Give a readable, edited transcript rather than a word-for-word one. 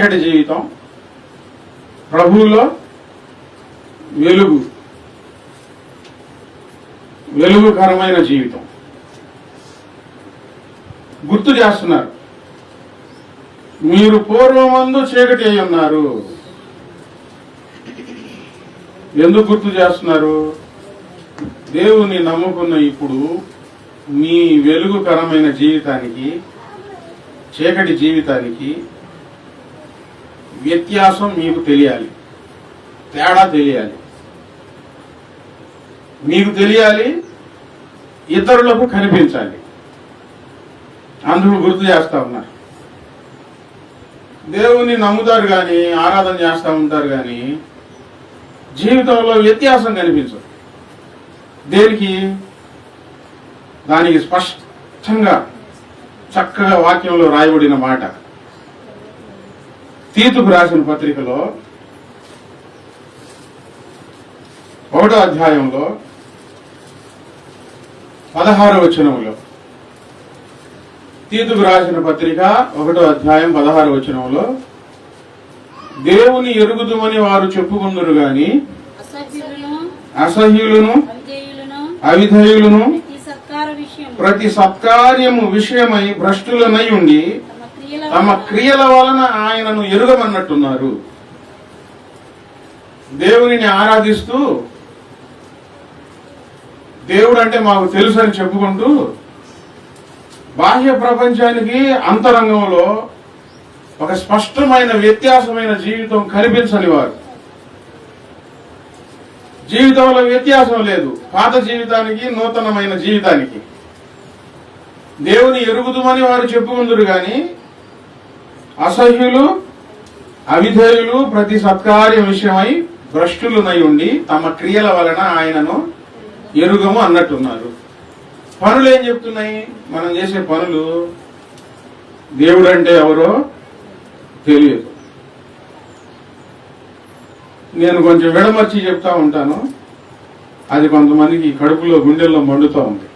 చీకటి జీవితం, ప్రభువులో వెలుగుకరమైన జీవితం గుర్తు చేస్తున్నారు. మీరు పూర్వమందు చీకటి అయి ఉన్నారు. ఎందుకు గుర్తు చేస్తున్నారు? దేవుని నమ్ముకున్న ఇప్పుడు మీ వెలుగుకరమైన జీవితానికి, చీకటి జీవితానికి వ్యత్యాసం మీకు తెలియాలి, తేడా తెలియాలి. మీకు తెలియాలి, ఇతరులకు కనిపించాలి. అందుకు గుర్తు చేస్తా ఉన్నారు. దేవుని నమ్ముతారు కానీ, ఆరాధన చేస్తూ ఉంటారు కానీ జీవితంలో వ్యత్యాసం కనిపించదు. దేనికి? దానికి స్పష్టంగా చక్కగా వాక్యంలో రాయబడిన మాట. తీతుకు రాసిన పత్రికలో 1వ అధ్యాయంలో 16వ వచనంలో, తీతుకు రాసిన పత్రిక 1వ అధ్యాయం 16వ వచనంలో, దేవుని ఎరుగుదుమని వారు చెప్పుకుందరు గాని అసహ్యులను అవిధేయులను ప్రతి సత్కార్యము విషయమై భ్రష్టులనై ఉండి తమ క్రియల వలన ఆయనను ఎరుగమన్నట్టున్నారు. దేవునిని ఆరాధిస్తూ దేవుడు అంటే మాకు తెలుసు అని చెప్పుకుంటూ బాహ్య ప్రపంచానికి అంతరంగంలో ఒక స్పష్టమైన వ్యత్యాసమైన జీవితం కనిపించని వారు. జీవితంలో వ్యత్యాసం లేదు, పాత జీవితానికి నూతనమైన జీవితానికి. దేవుని ఎరుగుదుమని వారు చెప్పుకుందరు గాని అసహ్యులు అవిధేయులు ప్రతి సత్కార్య విషయమై భ్రష్టులునై ఉండి తమ క్రియల వలన ఆయనను ఎరుగము అన్నట్టున్నారు. పనులు ఏం చెప్తున్నాయి? మనం చేసే పనులు దేవుడు అంటే ఎవరో తెలియదు. నేను కొంచెం విడమర్చి చెప్తా ఉంటాను, అది కొంతమందికి కడుపులో గుండెల్లో మండుతూ ఉంది.